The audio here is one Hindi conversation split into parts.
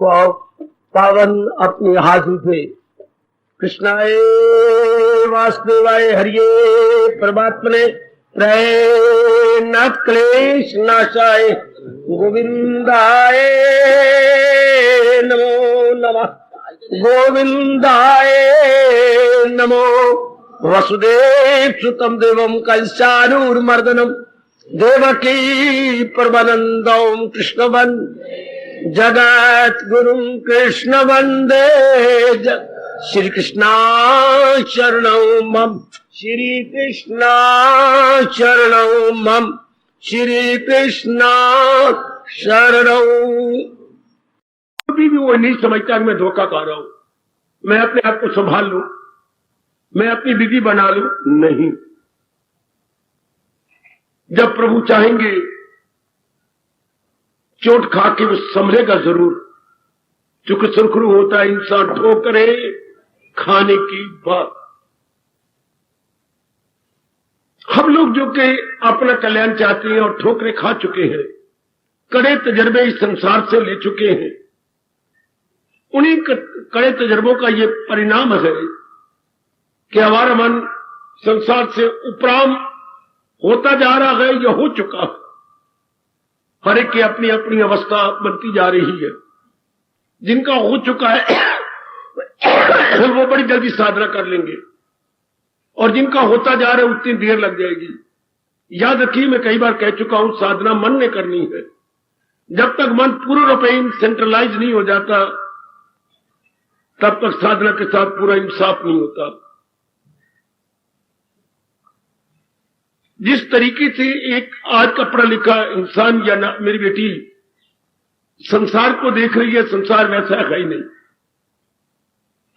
को पावन अपनी हाथ उठे। कृष्णाय वासुदेवाय हरिये परमात्मने प्रणत क्लेश नाशाय गोविंदाय नमो नमः। गोविंदाय नमो। वसुदेव सुतम देवम कंसानूरमर्दनम देवकी परमानंदम कृष्ण वंदे जगत गुरुम कृष्ण वंदे श्री कृष्णा शरणं मम। श्री कृष्णा शरणं मम। श्री कृष्णा शरणं। कभी भी वो नहीं समझता कि मैं धोखा खा रहा हूं, मैं अपने आप को संभाल लूं, मैं अपनी विधि बना लूं। नहीं, जब प्रभु चाहेंगे चोट खा के वो संभलेगा जरूर, क्योंकि सुरखरू होता है इंसान ठोकरे खाने की बात। हम लोग जो कि अपना कल्याण चाहते हैं और ठोकरे खा चुके हैं, कड़े तजर्बे इस संसार से ले चुके हैं, उन्हीं कड़े तजर्बों का ये परिणाम है कि हमारा मन संसार से उपराम होता जा रहा है या हो चुका है। हर एक की अपनी अपनी अवस्था बनती जा रही है। जिनका हो चुका है वो बड़ी जल्दी साधना कर लेंगे, और जिनका होता जा रहा है उतनी देर लग जाएगी। याद रखिए, मैं कई बार कह चुका हूं, साधना मन ने करनी है। जब तक मन पूर्ण रूपेण सेंट्रलाइज नहीं हो जाता, तब तक साधना के साथ पूरा इंसाफ नहीं होता। जिस तरीके से एक आज का पढ़ा लिखा इंसान या मेरी बेटी संसार को देख रही है, संसार वैसा है ही नहीं।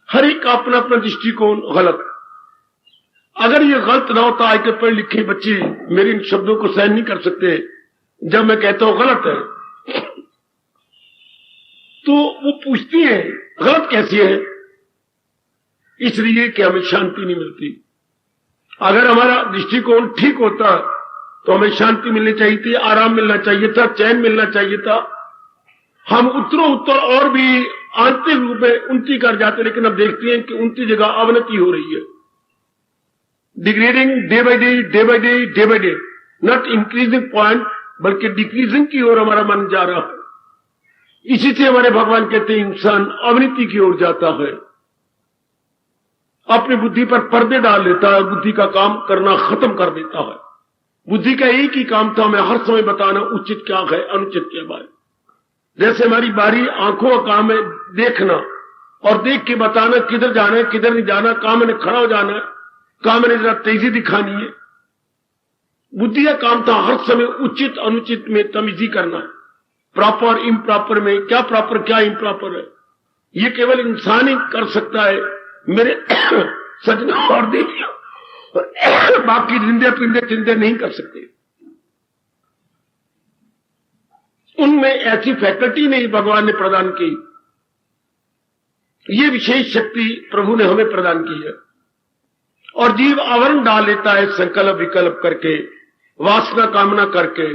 हर एक का अपना अपना दृष्टिकोण गलत। अगर ये गलत ना होता, आज के पढ़े लिखे बच्चे मेरे इन शब्दों को सहन नहीं कर सकते जब मैं कहता हूं गलत है, तो वो पूछती हैं गलत कैसी है, इसलिए कि हमें शांति नहीं मिलती। अगर हमारा दृष्टिकोण ठीक होता तो हमें शांति मिलनी चाहिए थी, आराम मिलना चाहिए था, चैन मिलना चाहिए था। हम उत्तरों उत्तर और भी आंतरिक रूप में उन्नति कर जाते, लेकिन अब देखते हैं कि उनकी जगह अवनति हो रही है। Degrading day by day, day by day, day by day, not increasing point, बल्कि डिक्रीजिंग की ओर हमारा मन जा रहा है। इसी से हमारे भगवान कहते हैं इंसान अवनति की ओर जाता है, अपनी बुद्धि पर पर्दे डाल लेता है, बुद्धि का काम करना खत्म कर देता है। बुद्धि का एक ही काम था, हमें हर समय बताना उचित क्या है, अनुचित क्या है। जैसे हमारी बारी आंखों का काम है देखना, और देख के बताना किधर जाना है, किधर नहीं जाना, कहां मैंने खड़ा हो जाना है, कहां मैंने जरा तेजी दिखानी है। बुद्धि का काम था हर समय उचित अनुचित में तमीजी करना, प्रॉपर इम्प्रॉपर में, क्या प्रॉपर क्या इम्प्रॉपर है, ये केवल इंसान ही कर सकता है मेरे सजना। और देखिए बाकी जिंदे पिंदे चिंदे नहीं कर सकते। उनमें ऐसी फैकल्टी नहीं भगवान ने प्रदान की। ये विशेष शक्ति प्रभु ने हमें प्रदान की है। और जीव आवरण डाल लेता है संकल्प विकल्प करके, वासना कामना करके,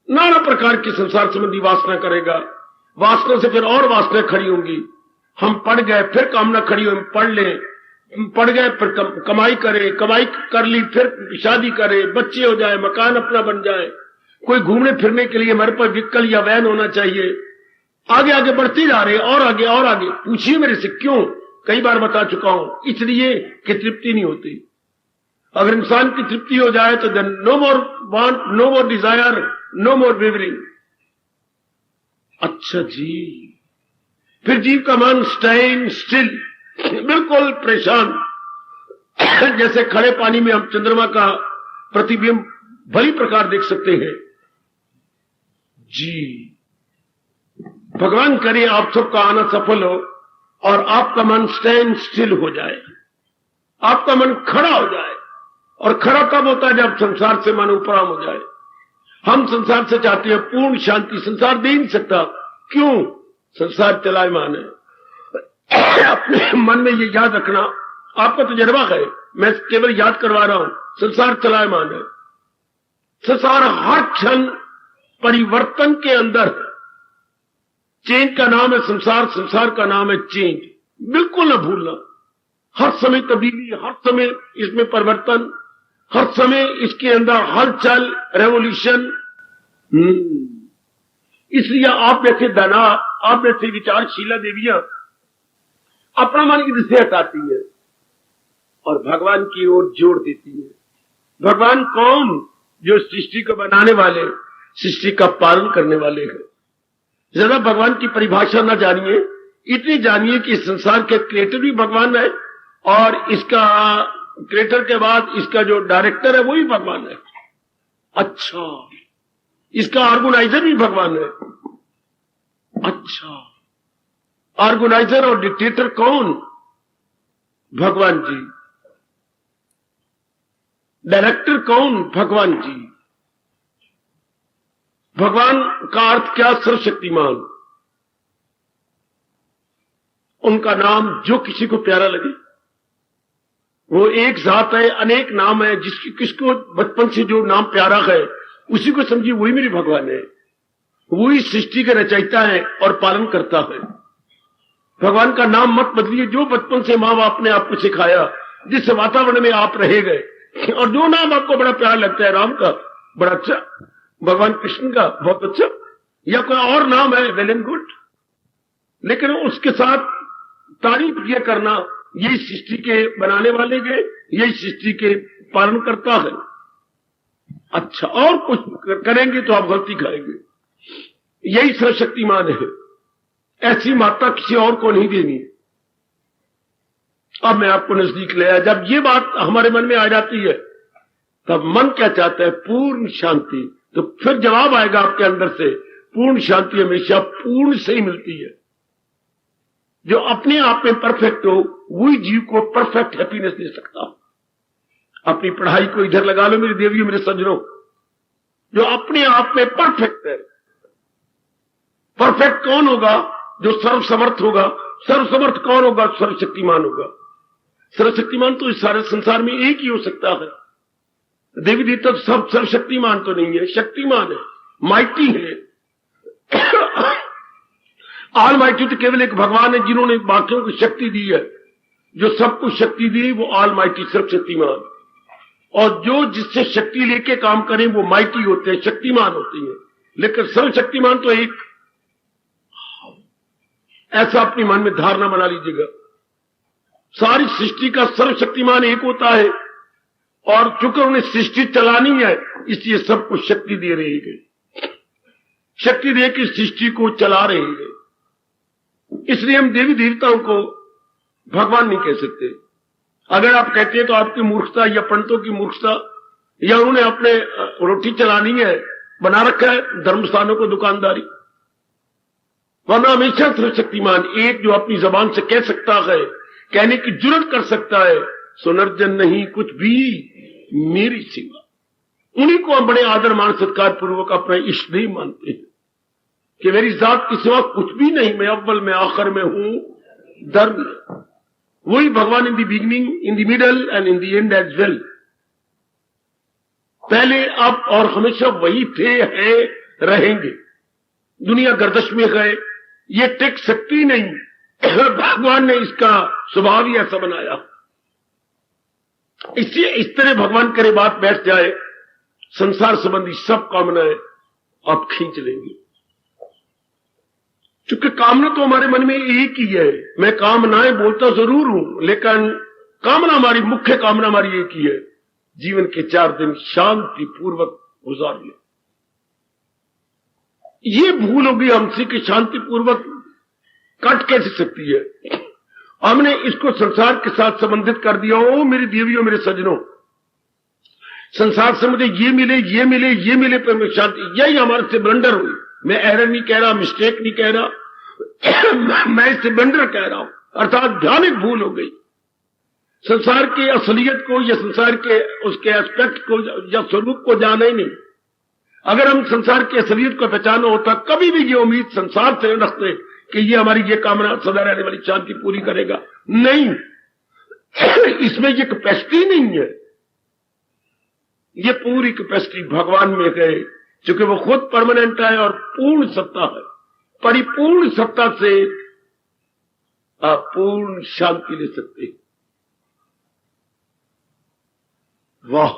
नाना प्रकार की संसार संबंधी वासना करेगा। वासना से फिर और वासना खड़ी होंगी। हम पढ़ गए फिर कामना खड़ी हो, पढ़ लें, पढ़ गए फिर कमाई करें, कमाई कर ली फिर शादी करें, बच्चे हो जाए, मकान अपना बन जाए, कोई घूमने फिरने के लिए हमारे पास व्हीकल या वैन होना चाहिए। आगे आगे बढ़ते जा रहे, और आगे और आगे। पूछिए मेरे से क्यों, कई बार बता चुका हूं, इसलिए कि तृप्ति नहीं होती। अगर इंसान की तृप्ति हो जाए तो देन नो मोर वांट, नो मोर डिजायर, नो मोर वेवरिंग। अच्छा जी, फिर जीव का मन स्टैंड स्टिल, बिल्कुल परेशान, जैसे खड़े पानी में हम चंद्रमा का प्रतिबिंब भली प्रकार देख सकते हैं। जी, भगवान करे आप सबका आना सफल हो और आपका मन स्टैंड स्टिल हो जाए, आपका मन खड़ा हो जाए। और खड़ा कब होता है? जब संसार से मन उपराम हो जाए। हम संसार से चाहते हैं पूर्ण शांति, संसार दे नहीं सकता। क्यों? संसार चलायमान है। अपने मन में ये याद रखना, आपका तजर्बा है, मैं केवल याद करवा रहा हूं, संसार चलायमान है। संसार हर क्षण परिवर्तन के अंदर है। चेंज का नाम है संसार, संसार का नाम है चेंज। बिल्कुल न भूलना, हर समय तब्दीली, हर समय इसमें परिवर्तन, हर समय इसके अंदर हलचल, रेवोल्यूशन। इसलिए आप जैसे दाना, आप जैसे विचारशीला देवियां अपना मन इधर से हटाती है और भगवान की ओर जोड़ देती है। भगवान कौन? जो सृष्टि को बनाने वाले, सृष्टि का पालन करने वाले हैं। जरा भगवान की परिभाषा ना जानिए, इतनी जानिए कि संसार के क्रिएटर भी भगवान है और इसका क्रिएटर के बाद इसका जो डायरेक्टर है वो भी भगवान है। अच्छा, इसका ऑर्गेनाइजर भी भगवान है। अच्छा, ऑर्गेनाइजर और डिक्टेटर कौन? भगवान जी। डायरेक्टर कौन? भगवान जी। भगवान का अर्थ क्या? सर्वशक्तिमान। उनका नाम जो किसी को प्यारा लगे, वो एक जात है, अनेक नाम है। जिसकी किसको बचपन से जो नाम प्यारा है उसी को समझिए वही मेरे भगवान है। वही सृष्टि के रचयिता है और पालन करता है। भगवान का नाम मत बदलिए। जो बचपन से माँ बाप ने आपको सिखाया, जिस वातावरण में आप रह गए, और जो नाम आपको बड़ा प्यारा लगता है, राम का बड़ा अच्छा, भगवान कृष्ण का बहुत अच्छा, या कोई और नाम है, वेल एंड गुड, लेकिन उसके साथ तारीफ ये करना, यही सृष्टि के बनाने वाले के, यही सृष्टि के पालन करता है। अच्छा, और कुछ करेंगे तो आप गलती करेंगे। यही सर्वशक्तिमान है। ऐसी मात्रा किसी और को नहीं देनी। अब मैं आपको नजदीक ले आया। जब ये बात हमारे मन में आ जाती है तब मन क्या चाहता है? पूर्ण शांति। तो फिर जवाब आएगा आपके अंदर से, पूर्ण शांति हमेशा पूर्ण से ही मिलती है। जो अपने आप में परफेक्ट हो वही जीव को परफेक्ट हैप्पीनेस दे सकता। अपनी पढ़ाई को इधर लगा लो मेरी देवियों, मेरे सज्जनों। जो अपने आप में परफेक्ट है, परफेक्ट कौन होगा? जो सर्वसमर्थ होगा। सर्वसमर्थ कौन होगा? सर्वशक्तिमान होगा। सर्वशक्तिमान तो इस सारे संसार में एक ही हो सकता है। देवी देवता तो सब सर्वशक्तिमान तो नहीं है, शक्तिमान है, माइटी है। ऑल माइटी तो केवल एक भगवान है जिन्होंने बाकियों को शक्ति दी है। जो सबको शक्ति दी वो ऑल माइटी, सर्वशक्तिमान। और जो जिससे शक्ति लेके काम करें वो माइटी होते हैं, शक्तिमान होते हैं। लेकिन सर्वशक्तिमान तो एक। ऐसा अपने मन में धारणा बना लीजिएगा। सारी सृष्टि का सर्वशक्तिमान एक होता है और चूंकि उन्हें सृष्टि चलानी है इसलिए सबको शक्ति दे रही है। शक्ति दे के सृष्टि को चला रही है। इसलिए हम देवी देवताओं को भगवान नहीं कह सकते। अगर आप कहते हैं तो आपकी मूर्खता या पंडितों की मूर्खता, या उन्होंने अपने रोटी चलानी है, बना रखा है धर्मस्थानों को दुकानदारी। वरना हमेशा सर्वशक्तिमान एक जो अपनी जबान से कह सकता है, कहने की जुर्रत कर सकता है, सुनर्जन नहीं कुछ भी मेरी सिवा। उन्हीं को हम बड़े आदर मान सत्कार पूर्वक अपना इष्ट देव मानते हैं कि मेरी जात की सिवा कुछ भी नहीं, मैं अव्वल में आखिर में हूं, धर्म। वही भगवान in the beginning, in the middle and in the end as well. पहले, अब और हमेशा वही थे, हैं, रहेंगे। दुनिया गर्दश में गए, ये टिक सकती नहीं। भगवान ने इसका स्वभाव ही ऐसा बनाया। इसलिए इस तरह भगवान करे बात बैठ जाए, संसार संबंधी सब कामनाएं आप खींच लेंगे। क्योंकि कामना तो हमारे मन में एक ही है। मैं कामनाएं बोलता जरूर हूं, लेकिन कामना हमारी, मुख्य कामना हमारी एक ही है, जीवन के 4 दिन शांति पूर्वक गुजार ले। ये भूल होगी हमसे कि शांति पूर्वक कट कैसे सकती है। हमने इसको संसार के साथ संबंधित कर दिया। ओ मेरी देवियों, मेरे सज्जनों, संसार से मुझे ये मिले, ये मिले, ये मिले पर मैं शांति, यही हमारे से ब्लंडर हुई। मैं एरर नहीं कह रहा, मिस्टेक नहीं कह रहा, मैं इससे ब्लंडर कह रहा हूं, अर्थात भयानक भूल हो गई। संसार की असलियत को या संसार के उसके एस्पेक्ट को या स्वरूप को जाना ही नहीं। अगर हम संसार की असलियत को पहचाना होता, कभी भी ये उम्मीद संसार से रखते कि ये हमारी ये कामना सदा रहने वाली शांति पूरी करेगा, नहीं। इसमें ये कैपेसिटी नहीं है। ये पूरी कैपेसिटी भगवान में है, क्योंकि वो खुद परमानेंट है और पूर्ण सत्ता है। परिपूर्ण सत्ता से आप पूर्ण शांति ले सकते हैं। वाह,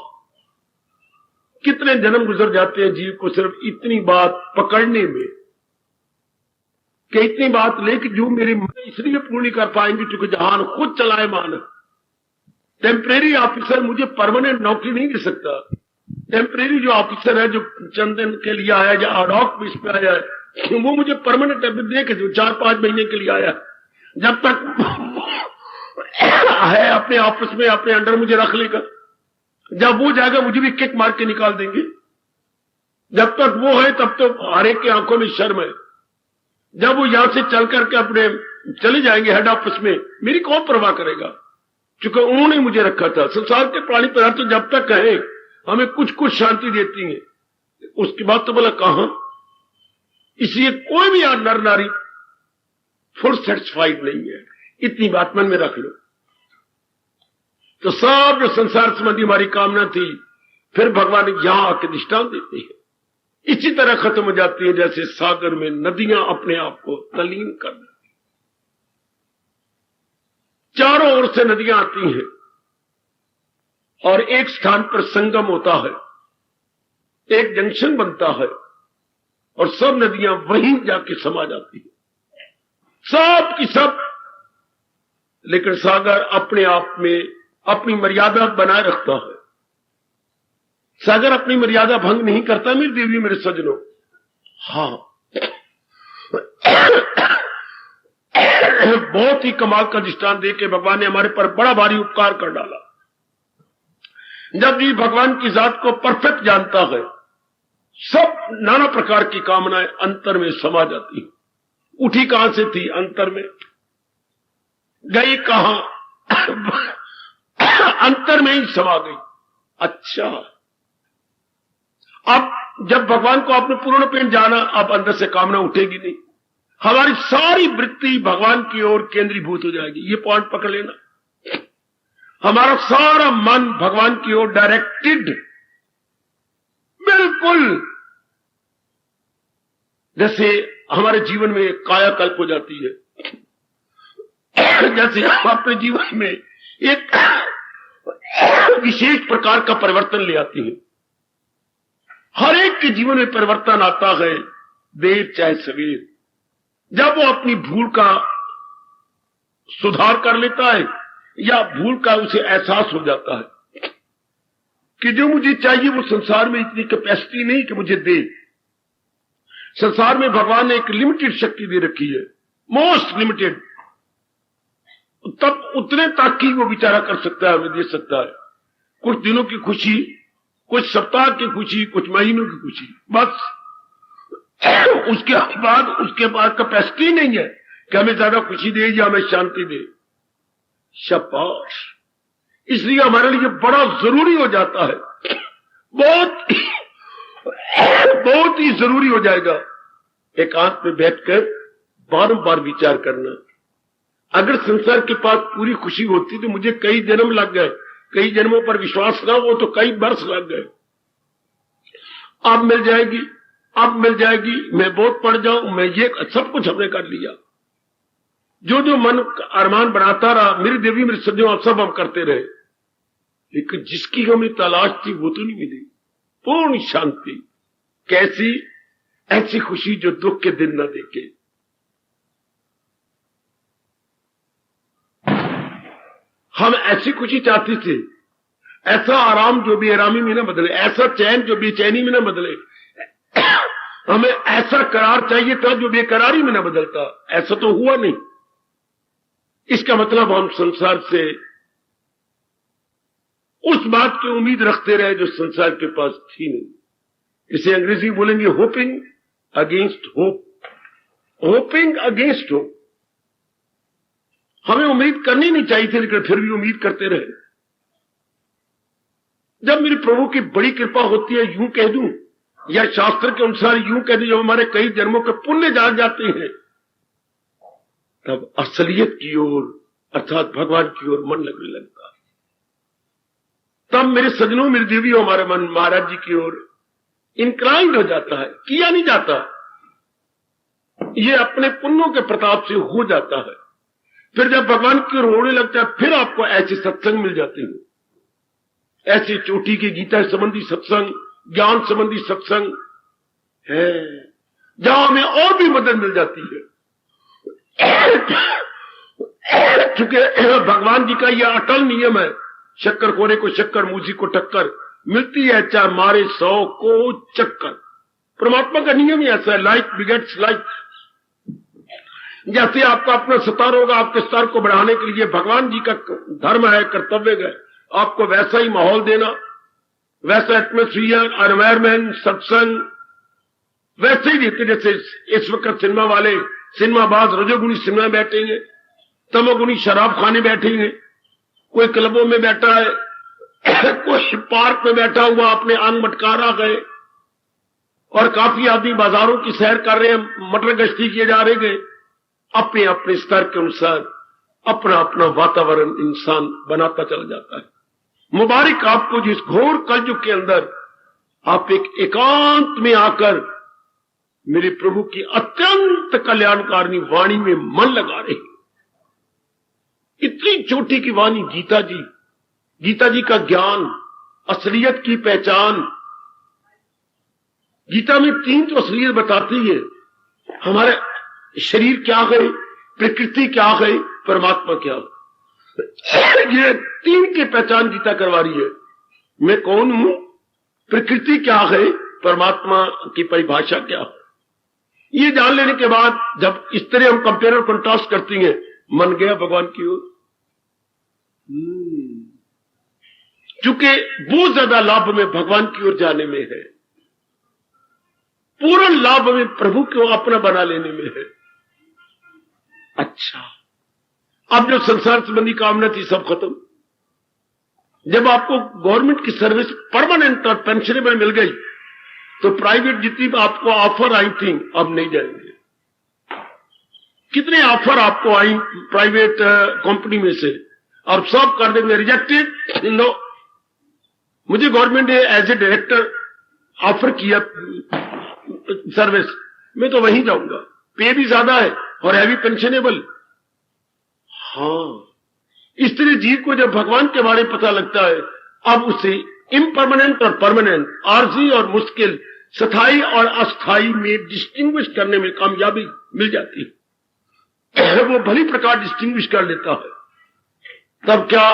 कितने जन्म गुजर जाते हैं जीव को सिर्फ इतनी बात पकड़ने में कि इतनी बात लेके जो मेरी इसलिए पूर्ण नहीं कर पाएंगे क्योंकि जहान खुद चलाएमान है। टेम्परेरी ऑफिसर मुझे परमानेंट नौकरी नहीं दे सकता। टेम्परेरी जो ऑफिसर है, जो चंद दिन के लिए आया या अडॉक बेस पे आया है, वो मुझे परमानेंट दे के जो 4-5 महीने के लिए आया, जब तक है अपने ऑफिस में अपने अंडर मुझे रख लेगा। जब वो जाएगा मुझे भी किक मार के निकाल देंगे। जब तक वो है तब तो हर एक की आंखों में शर्म है। जब वो यहां से चल करके अपने चले जाएंगे हेड ऑफिस में, मेरी कौन परवाह करेगा, क्योंकि उन्होंने मुझे रखा था। संसार के प्राणी पदार्थ तो जब तक है हमें कुछ कुछ शांति देती है, उसके बाद तो बोला कहां। इसलिए कोई भी आज नर नारी फुल सेटिस्फाइड नहीं है। इतनी बात मन में रख लो तो सब जो संसार संबंधी हमारी कामना थी, फिर भगवान यहां आके दृष्टांत देते हैं। इसी तरह खत्म हो जाती है जैसे सागर में नदियां अपने आप को तल्लीन कर देती। चारों ओर से नदियां आती हैं और एक स्थान पर संगम होता है, एक जंक्शन बनता है और सब नदियां वहीं जाके समा जाती है, सब की सब। लेकिन सागर अपने आप में अपनी मर्यादा बनाए रखता है। सागर अपनी मर्यादा भंग नहीं करता मेरी देवी मेरे सजनों। हां, बहुत ही कमाल का दृष्टांत देके भगवान ने हमारे पर बड़ा भारी उपकार कर डाला। जब भी भगवान की जात को परफेक्ट जानता है, सब नाना प्रकार की कामनाएं अंतर में समा जाती। उठी कहां से थी? अंतर में। गई कहां? अंतर में ही समा गई। अच्छा, अब जब भगवान को आपने पूर्ण पेन जाना, अब अंदर से कामना उठेगी नहीं। हमारी सारी वृत्ति भगवान की ओर केंद्रीभूत हो जाएगी। ये पॉइंट पकड़ लेना। हमारा सारा मन भगवान की ओर डायरेक्टेड, बिल्कुल जैसे हमारे जीवन में कायाकल्प हो जाती है। जैसे हम अपने जीवन में एक विशेष प्रकार का परिवर्तन ले आती है। हर एक के जीवन में परिवर्तन आता है, देर चाहे सवेर। जब वो अपनी भूल का सुधार कर लेता है या भूल का उसे एहसास हो जाता है कि जो मुझे चाहिए वो संसार में इतनी कैपेसिटी नहीं कि मुझे दे। संसार में भगवान ने एक लिमिटेड शक्ति दे रखी है, मोस्ट लिमिटेड। तब उतने तक ही वो बेचारा कर सकता है, हमें दे सकता है। कुछ दिनों की खुशी, कुछ सप्ताह की खुशी, कुछ महीनों की खुशी, बस। उसके बाद कैपेसिटी नहीं है कि हमें ज्यादा खुशी दे या हमें शांति दे। शाबाश। इसलिए हमारे लिए बड़ा जरूरी हो जाता है, बहुत ही जरूरी हो जाएगा एकांत में बैठकर बारंबार विचार करना। अगर संसार के पास पूरी खुशी होती तो मुझे कई जन्म लग गए, कई जन्मों पर विश्वास ना हो तो कई वर्ष लग गए। अब मिल जाएगी, अब मिल जाएगी, मैं बहुत पढ़ जाऊं, मैं ये सब कुछ हमने कर लिया। जो जो मन अरमान बनाता रहा, मेरी देवी मेरे सज्जनों सब हम करते रहे, लेकिन जिसकी हमें तलाश थी वो तो नहीं मिली। पूर्ण शांति कैसी? ऐसी खुशी जो दुख के दिन न देखे। हम ऐसी खुशी चाहते थे, ऐसा आराम जो बेआरामी में न बदले, ऐसा चैन जो बेचैनी में न बदले। हमें ऐसा करार चाहिए था जो बेकरारी में न बदलता। ऐसा तो हुआ नहीं। इसका मतलब हम संसार से उस बात की उम्मीद रखते रहे जो संसार के पास थी नहीं। इसे अंग्रेजी बोलेंगे hopping against hope. Hopping against hope. हमें उम्मीद करनी नहीं चाहिए थी, लेकिन फिर भी उम्मीद करते रहे। जब मेरे प्रभु की बड़ी कृपा होती है, यूं कह दूं, या शास्त्र के अनुसार यूं कह दूं, जब हमारे कई जन्मों के पुण्य जाग जाते हैं, तब असलियत की ओर अर्थात भगवान की ओर मन लगने लगता है। तब मेरे सजनों, मेरी देवियों, हमारा मन महाराज जी की ओर इंक्लाइंड हो जाता है। किया नहीं जाता, ये अपने पुण्यों के प्रताप से हो जाता है। फिर जब भगवान की ओर होने लगता है, फिर आपको ऐसे सत्संग मिल जाते हैं, ऐसी चोटी की गीता संबंधी सत्संग, ज्ञान संबंधी सत्संग है, जहां हमें और भी मदद मिल जाती है। चूंकि भगवान जी का यह अटल नियम है, शक्कर खोरे को शक्कर, मूसी को टक्कर मिलती है, चाहे मारे 100 को चक्कर। परमात्मा का नियम ही ऐसा है, लाइक बिगेट्स लाइक। जैसे आपका अपना स्तर होगा, आपके स्तर को बढ़ाने के लिए भगवान जी का धर्म है, कर्तव्य है आपको वैसा ही माहौल देना, वैसा एटमोस्फियर, एनवायरमेंट, सत्संग वैसे ही देते। जैसे इस वक्त सिनेमा वाले, सिनेमाबाज रजोगुणी सिनेमा बैठेंगे, तमोगुणी शराब खाने बैठेंगे, कोई क्लबों में बैठा है, कोई पार्क में बैठा हुआ अपने अंग मटका रहा गए, और काफी आदमी बाजारों की सैर कर रहे हैं, मटर गश्ती किए जा रहे गए। अपने अपने स्तर के अनुसार अपना अपना वातावरण इंसान बनाता चला जाता है। मुबारक आपको जिस घोर कलयुग के अंदर आप एक एकांत में आकर मेरे प्रभु की अत्यंत कल्याणकारिणी वाणी में मन लगा रहे। इतनी चोटी की वाणी गीता जी, गीता जी का ज्ञान, असलियत की पहचान। गीता में 3 तो असलियत बताती है, हमारे शरीर क्या है, प्रकृति क्या है, परमात्मा क्या है। ये 3 की पहचान गीता करवा रही है। मैं कौन हूं, प्रकृति क्या है, परमात्मा की परिभाषा क्या है। ये जान लेने के बाद जब इस तरह हम कंपेयर और कंट्रास्ट करती हैं, मन गया भगवान की ओर। चूंकि बहुत ज्यादा लाभ में भगवान की ओर जाने में है, पूर्ण लाभ में प्रभु को अपना बना लेने में है। अच्छा, अब जो संसार संबंधी कामना थी सब खत्म। जब आपको गवर्नमेंट की सर्विस परमानेंट और पेंशनेबल मिल गई, तो प्राइवेट जितनी आपको ऑफर आई थी अब नहीं जाएंगे। कितने ऑफर आपको आई प्राइवेट कंपनी में से, और सब कर देंगे रिजेक्टेड। नो, मुझे गवर्नमेंट ने एज ए डायरेक्टर ऑफर किया सर्विस, मैं तो वहीं जाऊंगा, पे भी ज्यादा है और है भी पेंशनेबल। हाँ, इस तरह जीव को जब भगवान के बारे में पता लगता है, अब उसे इम्परमानेंट और परमानेंट, आरजी और मुश्किल, स्थायी और अस्थायी में डिस्टिंग्विश करने में कामयाबी मिल जाती है। वो भली प्रकार डिस्टिंग्विश कर लेता है। तब क्या,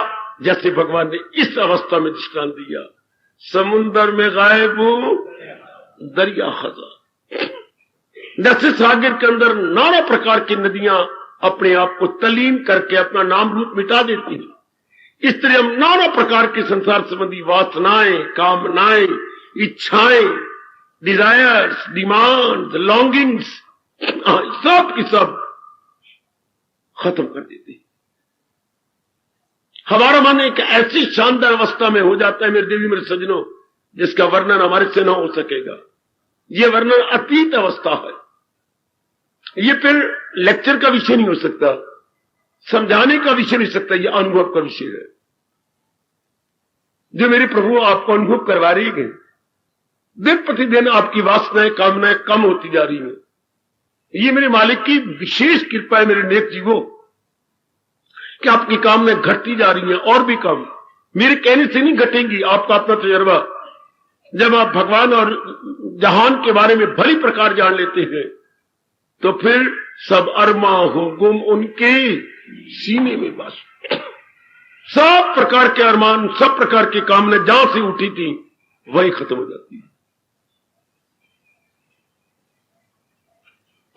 जैसे भगवान ने इस अवस्था में दृष्टांत दिया, समुद्र में गायब हो दरिया खजा। जैसे सागर के अंदर नाना प्रकार की नदियां अपने आप को तल्लीन करके अपना नाम रूप मिटा देती हैं, इस तरह हम नाना प्रकार के संसार संबंधी वासनाएं, कामनाएं, इच्छाएं, डिजायर्स, डिमांड, लॉन्गिंग्स, सब की सब खत्म कर देते हैं। हमारा मन एक ऐसी शानदार अवस्था में हो जाता है मेरे देवी मेरे सज्जनों, जिसका वर्णन हमारे से न हो सकेगा। यह वर्णन अतीत अवस्था है। ये फिर लेक्चर का विषय नहीं हो सकता, समझाने का विषय नहीं हो सकता, यह अनुभव का विषय है, जो मेरे प्रभु आपको अनुभव करवा रही है। दिन प्रतिदिन आपकी वासनाएं, कामनाएं कम होती जा रही हैं। ये मेरे मालिक की विशेष कृपा है मेरे नेक जीवों, कि आपकी कामनाएं घटती जा रही हैं, और भी कम। मेरे कहने से नहीं घटेंगी, आपका अपना तजर्बा। जब आप भगवान और जहान के बारे में भली प्रकार जान लेते हैं, तो फिर सब अरमा हो गुम उनके सीने में बस। सब प्रकार के अरमान, सब प्रकार की कामनाएं जहां से उठी थी वही खत्म हो जाती है।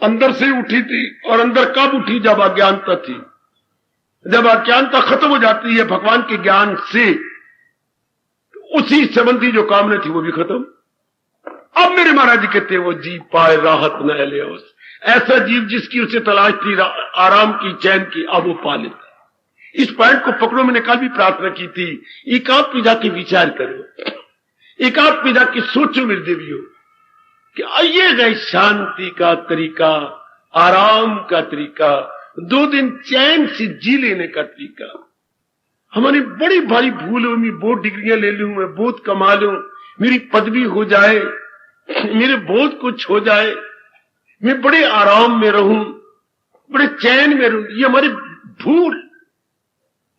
अंदर से उठी थी, और अंदर कब उठी, जब अज्ञानता थी। जब अज्ञानता खत्म हो जाती है भगवान के ज्ञान से, उसी संबंधी जो कामना थी वो भी खत्म। अब मेरे महाराज जी कहते हैं, वो जीव पाए राहत न ले उस, ऐसा जीव जिसकी उसे तलाश थी आराम की, चैन की, अब वो पा लेता। इस पॉइंट को पकड़ो। मैंने कल भी प्रार्थना की थी, एकांत में जाके विचार करो, एकांत में जाके सोचो मेरे देवियों, कि ये गए शांति का तरीका, आराम का तरीका, 2 दिन चैन से जी लेने का तरीका। हमारी बड़ी भारी भूल हुई, मैं बहुत डिग्रियां ले लूं, मैं बहुत कमा लूं, मेरी पदवी हो जाए, मेरे बहुत कुछ हो जाए, मैं बड़े आराम में रहूं, बड़े चैन में रहूं। ये हमारी भूल,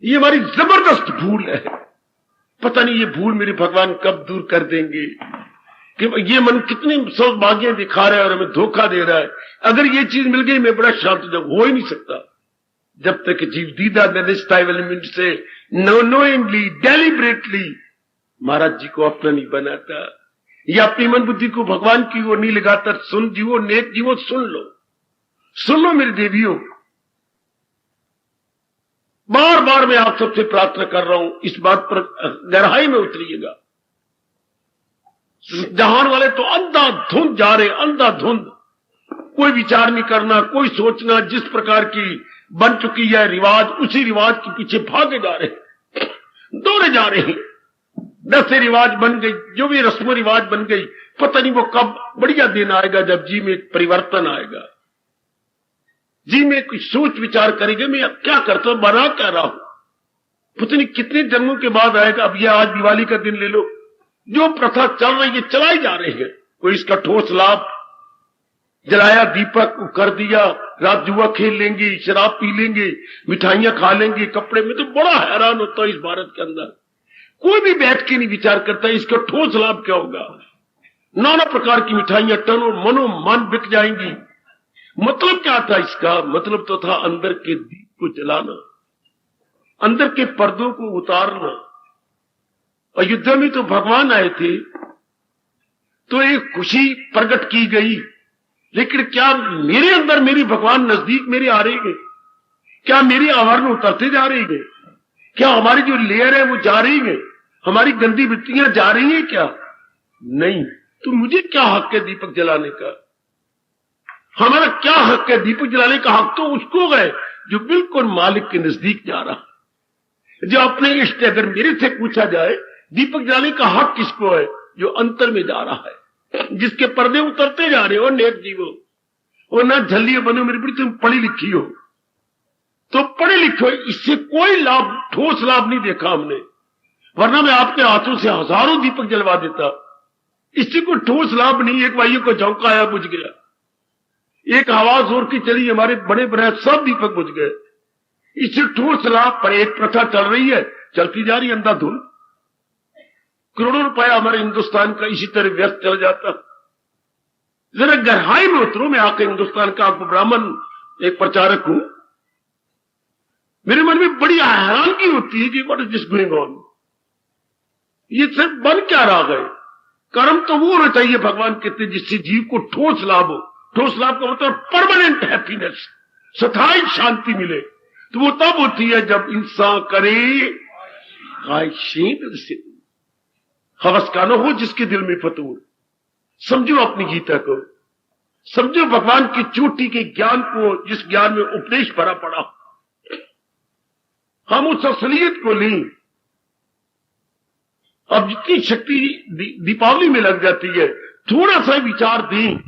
ये हमारी जबरदस्त भूल है। पता नहीं ये भूल मेरे भगवान कब दूर कर देंगे कि ये मन कितनी सौभाग्य दिखा रहा है और हमें धोखा दे रहा है। अगर ये चीज मिल गई मैं बड़ा शांत हो ही नहीं सकता जब तक जीव दीदा एलिमेंट से नोइंगली डेलिबरेटली महाराज जी को अपना नहीं बनाता या अपनी मन बुद्धि को भगवान की ओर नहीं लगाता। सुन जीवो, नेक जीवो, सुन लो मेरी देवियों। बार बार मैं आप सबसे प्रार्थना कर रहा हूं, इस बात पर गहराई में उतरिएगा। जहान वाले तो अंधाधुंध जा रहे, अंधाधुंध, कोई विचार नहीं करना, कोई सोचना। जिस प्रकार की बन चुकी है रिवाज, उसी रिवाज के पीछे भागे जा रहे, दौड़े जा रहे हैं। दसे रिवाज बन गई, जो भी रस्म रिवाज बन गई, पता नहीं वो कब बढ़िया दिन आएगा जब जी में एक परिवर्तन आएगा, जी में कुछ सोच विचार करेंगे मैं अब क्या करता हूं, बना क्या रहा हूं। पता नहीं कितने जन्मों के बाद आएगा। अब यह आज दिवाली का दिन ले लो, जो प्रथा चल रही है चलाई जा रही है। कोई इसका ठोस लाभ, जलाया दीपक कर दिया, रात जुआ खेल लेंगे, शराब पी लेंगे, मिठाइयां खा लेंगे, कपड़े में। तो बड़ा हैरान होता है इस भारत के अंदर कोई भी बैठ के नहीं विचार करता इसका ठोस लाभ क्या होगा। नाना प्रकार की मिठाइयां टनों मनो मन बिक जाएंगी। मतलब क्या था इसका? मतलब तो था अंदर के दीप को जलाना, अंदर के पर्दों को उतारना। अयोध्या में तो भगवान आए थे तो एक खुशी प्रकट की गई, लेकिन क्या मेरे अंदर मेरी भगवान नजदीक मेरे आ रहे हैं? क्या मेरी आवरण उतरते जा रही है? क्या हमारी जो लेयर है वो जा रही है? हमारी गंदी वृत्तियां जा रही है क्या? नहीं। तो मुझे क्या हक है दीपक जलाने का? हमारा क्या हक है? दीपक जलाने का हक तो उसको है जो बिल्कुल मालिक के नजदीक जा रहा है, जो अपने इष्ट। अगर मेरे से पूछा जाए दीपक जलाने का हक किसको है? जो अंतर में जा रहा है, जिसके पर्दे उतरते जा रहे हो। नेक जीवो, और ना झल्लिए बनो मेरी बेटी, तुम पढ़ी लिखी हो तो पढ़े लिखो। इससे कोई लाभ, ठोस लाभ नहीं देखा हमने, वरना मैं आपके हाथों से हजारों दीपक जलवा देता। इससे कोई ठोस लाभ नहीं। एक भाइयों को झोंका आया, बुझ गया। एक आवाज जोर की चली, हमारे बड़े बड़े सब दीपक बुझ गए। इससे ठोस लाभ पर एक प्रथा चल रही है, चलती जा रही अंधाधुंध। करोड़ों रुपया हमारे हिंदुस्तान का इसी तरह व्यस्त चल जाता। जरा गहराई में उतरो। मैं आकर हिंदुस्तान का आपको ब्राह्मण एक प्रचारक हूं, मेरे मन में बड़ी हैरानगी होती है कि what is this going on. ये सिर्फ बन क्या रहा है? कर्म तो वो होना चाहिए भगवान कहते हैं जिससे जीव को ठोस लाभ हो। ठोस लाभ का मतलब परमानेंट हैप्पीनेस, स्थायी शांति मिले। तो वो तब होती है जब इंसान करे हवस का न हो जिसके दिल में फतूर। समझो अपनी गीता को, समझो भगवान की चोटी के ज्ञान को, जिस ज्ञान में उपदेश भरा पड़ा। हम उस असलियत को लें। अब जितनी शक्ति दीपावली में लग जाती है, थोड़ा सा विचार दें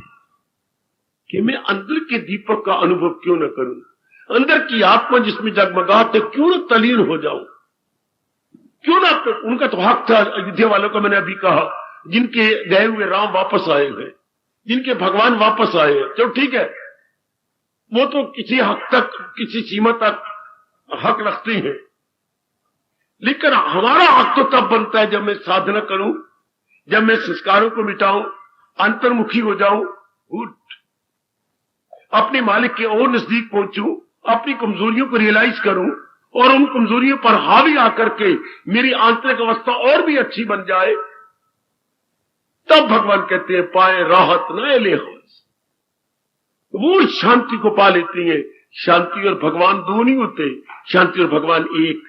कि मैं अंदर के दीपक का अनुभव क्यों न करूं, अंदर की आत्मा जिसमें जगमगाहट क्यों न तलीन हो जाऊं, क्यों ना। उनका तो हक था अयोध्या वालों का, मैंने अभी कहा, जिनके गए हुए राम वापस आए हैं, जिनके भगवान वापस आए हैं। चलो ठीक है, वो तो किसी हक तक, किसी सीमा तक हक रखते हैं, लेकिन हमारा हक तो तब बनता है जब मैं साधना करूं, जब मैं संस्कारों को मिटाऊं, अंतर्मुखी हो जाऊं, अपने मालिक के और नजदीक पहुंचूं, अपनी कमजोरियों को रियलाइज करूं और उन कमजोरियों पर हावी आकर के मेरी आंतरिक अवस्था और भी अच्छी बन जाए। तब भगवान कहते हैं पाए राहत न ले वो शांति को पा लेती है। शांति और भगवान दो नहीं होते, शांति और भगवान एक।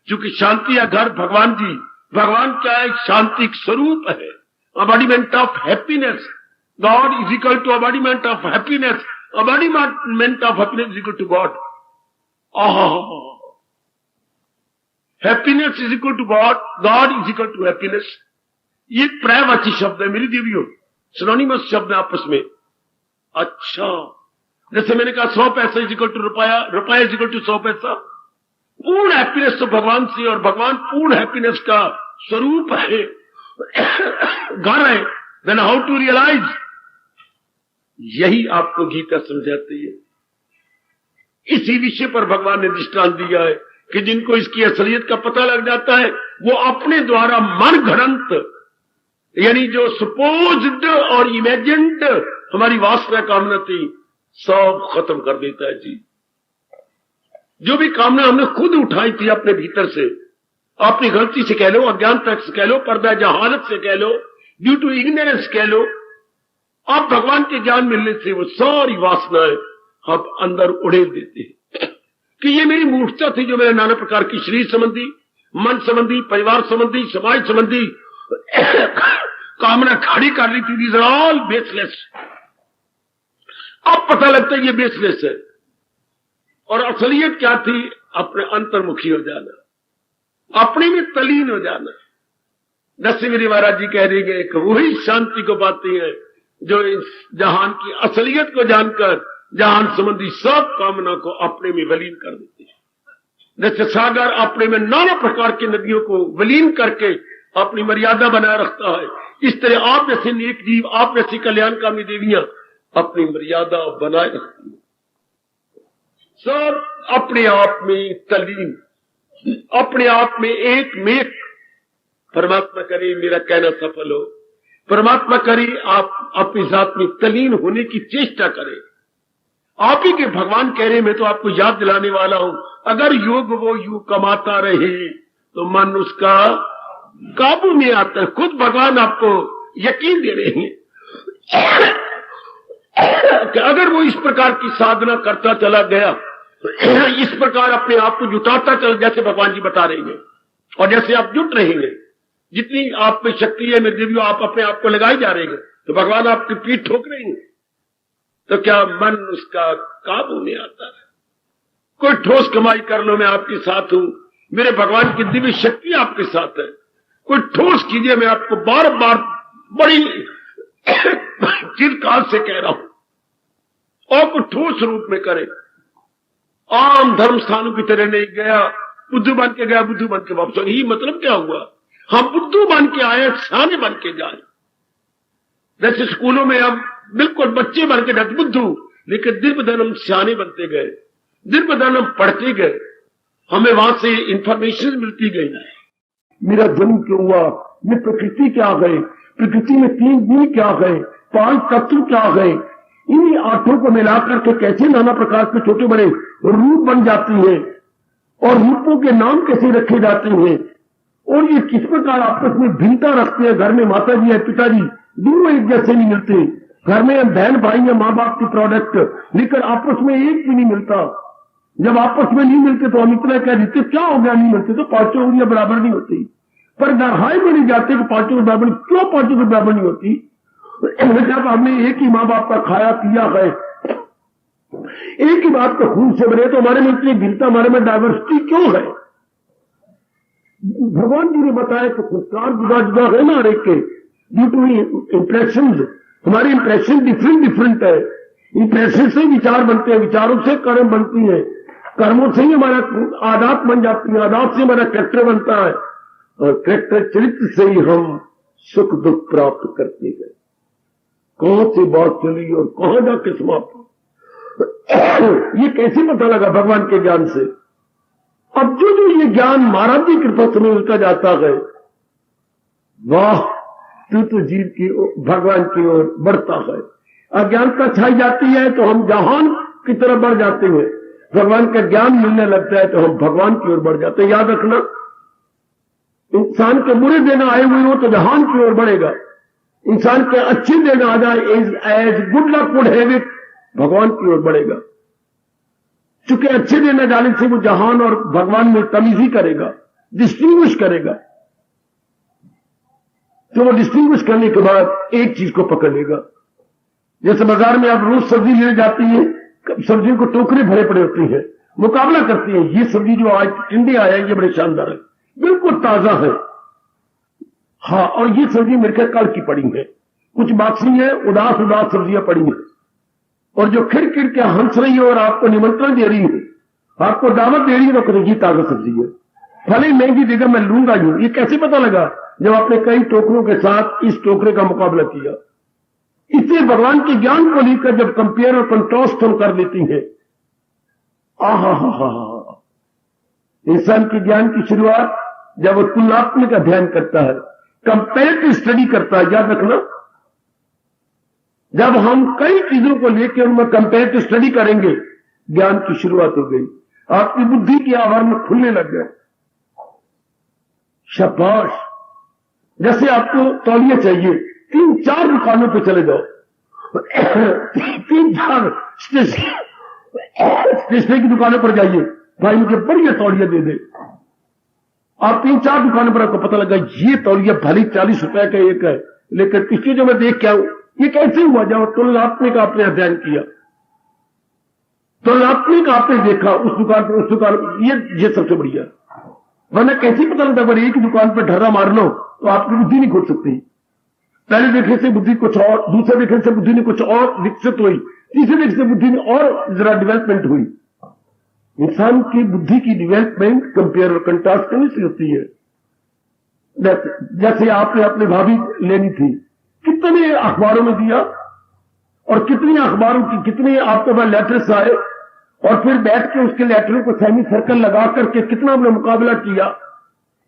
क्योंकि शांति या घर भगवान जी, भगवान क्या है? शांति स्वरूप है, embodiment of happiness. God is equal to embodiment of happiness, embodiment of happiness is equal to God. Happiness is equal to God, God is equal to happiness. ये पर्यायवाची शब्द है मेरी देवियों, सिनोनिमस शब्द है आपस में। अच्छा, जैसे मैंने कहा 100 पैसा इज इक्वल टू रुपया, रुपया इज इक्वल टू 100 पैसा। पूर्ण हैप्पीनेस तो भगवान से, और भगवान पूर्ण हैप्पीनेस का स्वरूप है, घर है। Then how to realize? यही आपको गीता समझाती है। इसी विषय पर भगवान ने दृष्टांत दिया है कि जिनको इसकी असलियत का पता लग जाता है वो अपने द्वारा मन घड़ंत, यानी जो सपोज्ड और इमेजिन्ड हमारी वासना कामना थी, सब खत्म कर देता है जी। जो भी कामना हमने खुद उठाई थी अपने भीतर से, अपनी गलती से कह लो, अज्ञानता से कह लो, पर्दा जहालत से कह लो, ड्यू टू इग्नोरेंस कह लो, आप भगवान के ज्ञान मिलने से वो सारी वासनाएं आप अंदर उड़ेल देते हैं कि ये मेरी मूर्खता थी जो मैंने नाना प्रकार की शरीर संबंधी, मन संबंधी, परिवार संबंधी, समाज संबंधी कामना खड़ी कर ली थी। These are all baseless. अब पता लगता है ये बेसलेस है। और असलियत क्या थी? अपने अंतर्मुखी हो जाना, अपने में तलीन हो जाना। नरसिंह महाराज जी कह रहे हैं कि वही शांति को पाती है जो इस जहान की असलियत को जानकर जहान संबंधी सब कामना को अपने में विलीन कर देती है। जैसे सागर अपने में नाना प्रकार की नदियों को विलीन करके अपनी मर्यादा बनाए रखता है, इस तरह आप जैसे नेक जीव, आप जैसी कल्याणकामी देवियां अपनी मर्यादा बनाए रखती है। सब अपने आप में तलीन, अपने आप में एक मेक। परमात्मा करे मेरा कहना सफल हो, परमात्मा करे आप अपनी जात में तलीन होने की चेष्टा करें। आप ही के भगवान कह रहे, मैं तो आपको याद दिलाने वाला हूं, अगर योग वो यूं कमाता रहे तो मन उसका काबू में आता है। खुद भगवान आपको यकीन दे रहे हैं कि अगर वो इस प्रकार की साधना करता चला गया, इस प्रकार अपने आप को जुटाता चल, जैसे भगवान जी बता रहे हैं और जैसे आप जुट रहेंगे, जितनी आप में शक्ति है मेरे देवियों, आप अपने आप को लगाए जा रहे हैं, तो भगवान आपकी पीठ ठोक रहे हैं, तो क्या मन उसका काबू में आता है। कोई ठोस कमाई कर लो, मैं आपके साथ हूं, मेरे भगवान की दिव्य शक्ति आपके साथ है। कोई ठोस कीजिए, मैं आपको बार बार बड़ी चिरकाल से कह रहा हूं, और कोई ठोस रूप में करे। आम धर्म स्थानों की तरह नहीं गया, बुद्धू बन के गया, बुद्धू बन के वापस। यही मतलब क्या हुआ? हम बुद्धू बन के आए, सियाने बन के जाए। जैसे स्कूलों में हम बिल्कुल बच्चे बन के जाते बुद्धू, लेकिन दिन ब दिन हम सियाने बनते गए, दिन ब दिन हम पढ़ते गए, हमें वहां से इंफॉर्मेशन मिलती गई। मेरा जन्म क्यों हुआ, ये प्रकृति क्या गए, प्रकृति में 3 गुण क्या गए, 5 तत्व क्या गए, इन्हीं 8 को मिलाकर के कैसे नाना प्रकार के छोटे बड़े रूप बन जाते हैं और रूपों के नाम कैसे रखे जाते हैं, और ये किस प्रकार आपस में भिन्नता रखते हैं। घर में माता जी है, पिताजी दोनों एक जैसे नहीं मिलते, घर में बहन भाई है, माँ बाप की प्रोडक्ट, लेकिन आपस में एक भी नहीं मिलता। जब आपस में नहीं मिलते तो हम इतना कह देते क्या हो गया, नहीं मिलते तो 5 उंगलियां बराबर नहीं होती। पर नहाए में नहीं जाते कि 5 बराबर, क्यों 5 बराबर नहीं होती? जब हमने एक ही माँ बाप का खाया पिया है, एक ही बात का खून से बने, तो हमारे में इतनी भिन्नता, हमारे में डाइवर्सिटी क्यों है? भगवान जी ने बताया कि संस्कार जुदा जुदा है ना हर एक के, ड्यू टू इंप्रेशन। हमारे इंप्रेशन डिफरेंट है। इंप्रेशन से विचार बनते हैं, विचारों से कर्म बनती है, कर्मों से ही हमारा आदत बन जाती है, आदत से हमारा कैरेक्टर बनता है, और कैरेक्टर चरित्र से ही हम सुख दुख प्राप्त करते हैं। कौन सी बात चली और कहां जाके समाप्त, ये कैसे पता लगा? भगवान के ज्ञान से। अब जो जो ये ज्ञान महाराज की कृपा से मिलता जाता है, वाह, तो जीव की भगवान की ओर बढ़ता है। अज्ञानता छाई जाती है तो हम जहान की तरफ बढ़ जाते हैं, भगवान का ज्ञान मिलने लगता है तो हम भगवान की ओर बढ़ जाते हैं। याद रखना, इंसान के बुरे दिन आए हुए हो तो जहान की ओर बढ़ेगा, इंसान के अच्छे दिन आ जाए, as good luck would have it, भगवान की ओर बढ़ेगा। चूंकि अच्छे दिन न डालने से वो जहान और भगवान में तमीज ही करेगा, डिस्टिंग्विश करेगा। तो वो डिस्टिंग्विश करने के बाद एक चीज को पकड़ लेगा। जैसे बाजार में आप रोज सब्जी लेने जाती है, सब्जियों को टोकरे भरे पड़े होती है, मुकाबला करती है, ये सब्जी जो आज टिंडे आया है ये बड़े शानदार है, बिल्कुल ताजा है, हाँ, और ये सब्जी मेरे ख्याल कल की पड़ी है, कुछ बासी है, उदास उदास सब्जियां पड़ी हैं, और जो खिड़ खिड़ के हंस रही है और आपको निमंत्रण दे रही है, आपको दावत दे रही है, तो ये ताजा सब्जी है, भले महंगी देकर मैं लूंगा ही। ये कैसे पता लगा? जब आपने कई टोकरों के साथ इस टोकरे का मुकाबला किया। इसे भगवान के ज्ञान को लेकर जब कंपेयर और कंट्रास्ट हम कर लेती हैं, आहा, इंसान के ज्ञान की शुरुआत जब वो तुलनात्मक अध्ययन करता है, कंपेरेटिव स्टडी करता है। याद रखना, जब हम कई चीजों को लेकर उनमें कंपेरेटिव स्टडी करेंगे, ज्ञान की शुरुआत हो गई। आपकी बुद्धि के आवरण खुलने लग गए। शाबाश। जैसे आपको तौलिया चाहिए, 3-4 दुकानों पे चले जाओ, 3-4 स्टेशनरी की दुकानों पर जाइए, भाई मुझे बढ़िया तौलिया दे दे। आप 3-4 दुकानों पर आपको पता लगा ये तौलिया भली 40 रुपए का एक है, लेकिन पिछली जो मैं देख के आऊं ये कैसे हुआ? जब तुलनात्मक आपने अध्ययन किया, तुलनात्मक आपने देखा उस दुकान पर, ये सबसे बढ़िया। वरना कैसे पता लगता? अगर एक दुकान पर ढर्रा मार लो तो आपकी बुद्धि नहीं खोल सकती। पहले देखने से बुद्धि कुछ और, दूसरे देखने से बुद्धि ने कुछ और विकसित हुई, तीसरे देखने से बुद्धि ने और जरा डेवलपमेंट हुई। इंसान की बुद्धि की डेवलपमेंट कंपेयर और कंट्रास्ट करने से होती है। जैसे आपने अपनी भाभी लेनी थी, कितने अखबारों में दिया और कितनी अखबारों की कितने आपके पास लेटर्स आए, और फिर बैठ के उसके लेटरों को सेमी सर्कल लगा करके कितना हमने मुकाबला किया।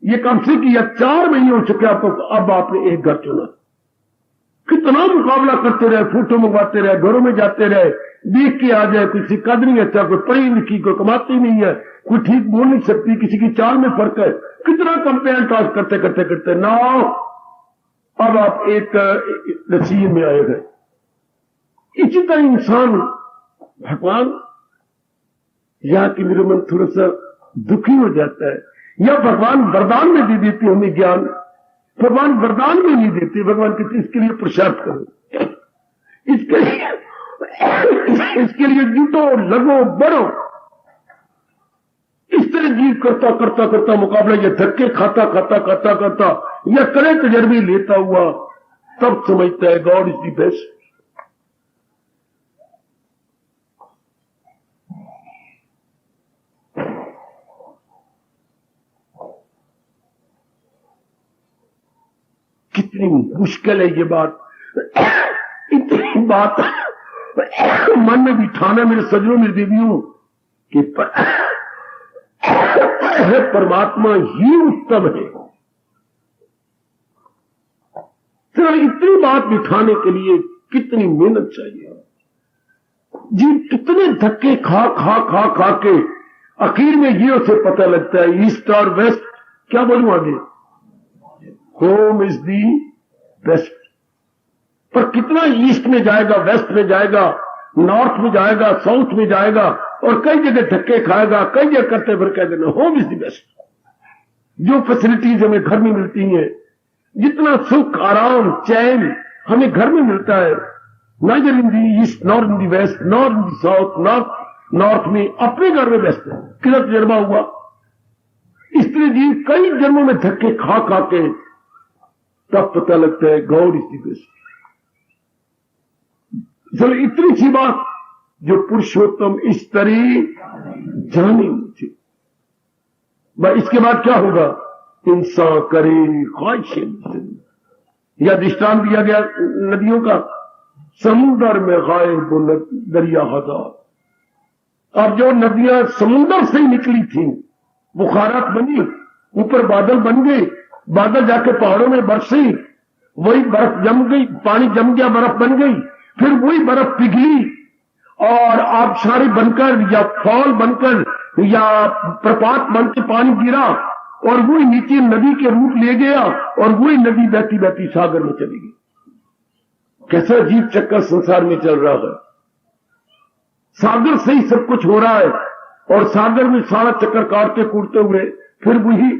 ये कम से किया 4 महीने हो चुके आपको, अब आपने एक घर चुना। कितना मुकाबला करते रहे, फोटो मंगवाते रहे, घरों में जाते रहे, देख के आ जाए, किसी कद नहीं अच्छा, कोई पढ़ी लिखी, कोई कमाती नहीं है, कोई ठीक बोल नहीं सकती, किसी की चाल में फर्क है, कितना कंपेयर टास्क करते करते करते ना अब आप एक नसीब में आए हैं। इसी तरह इंसान, भगवान यहां की मेरे मन थोड़ा सा दुखी हो जाता है, या भगवान वरदान में दे देते हमें ज्ञान, भगवान वरदान में नहीं देते। भगवान कहते इसके लिए पुरुषार्थ करो, इसके लिए जुटो, लगो, बढ़ो। इस तरह जीव करता करता करता मुकाबला, या धक्के खाता खाता खाता करता, या कड़े तजर्बे लेता हुआ तब समझता है गॉड इज द बेस्ट। कितनी मुश्किल है ये बात, इतनी बात मन में बिठाना मेरे सजनों, मेरी देवियों, कि परमात्मा ही उत्तम है। सिर्फ इतनी बात बिठाने के लिए कितनी मेहनत चाहिए जी, कितने धक्के खा खा खा खा के आखिर में ये उसे पता लगता है ईस्ट और वेस्ट। क्या बोलूं आगे, होम इज दी बेस्ट। पर कितना ईस्ट में जाएगा, वेस्ट में जाएगा, नॉर्थ में जाएगा, साउथ में जाएगा, और कई जगह धक्के खाएगा, कई जगह करते फिर कह देना होम इज दी बेस्ट। जो फैसिलिटीज हमें घर में मिलती हैं, जितना सुख, आराम, चैन हमें घर में मिलता है, neither in the east nor in the west nor in the south, north में अपने घर में बेस्ट है। कितना तजर्बा हुआ। इस तरह जी कई जन्मों में धक्के खा खा के तब पता लगता है गॉड इज द बेस्ट। चलो इतनी सी बात जो पुरुषोत्तम इस तरह जाने मुझे, इसके बाद क्या होगा, इंसान करे ख्वाहिशें। या दृष्टांत दिया गया नदियों का, समुद्र में गायब दरिया हजार। अब जो नदियां समुद्र से ही निकली थी, बुखारात बनी, ऊपर बादल बन गए, बादल जाके पहाड़ों में बरसी, वही बर्फ जम गई, पानी जम गया, बर्फ बन गई, फिर वही बर्फ पिघली और आबशारी बनकर या फॉल बनकर या प्रपात बनकर पानी गिरा, और वही नीचे नदी के रूप ले गया, और वही नदी बहती बहती सागर में चली गई। कैसा अजीब चक्कर संसार में चल रहा है। सागर से ही सब कुछ हो रहा है, और सागर में सारा चक्कर काटते कूदते हुए फिर वही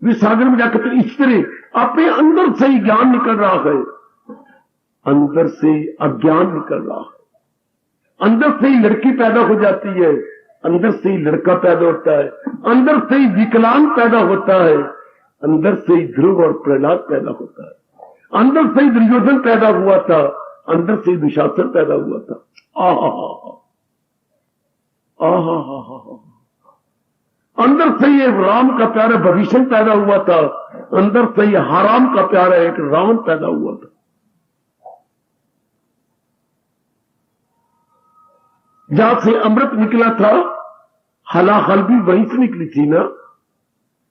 भी सागर में जाकर तो इस तरह अपने अंदर से ही ज्ञान निकल रहा है, अंदर से अज्ञान निकल रहा है। अंदर से ही लड़की पैदा हो जाती है, अंदर से ही लड़का पैदा होता है, अंदर से ही विकलांग पैदा होता है, अंदर से ही ध्रुव और प्रहलाद पैदा होता है, अंदर से ही दुर्योधन पैदा हुआ था, अंदर से ही दुशासन पैदा हुआ था। अंदर से ही राम का प्यारा भविष्य पैदा हुआ था, अंदर से ही हराम का प्यारा एक रावण पैदा हुआ था। जहां से अमृत निकला था, हलाहल भी वहीं से निकली थी ना।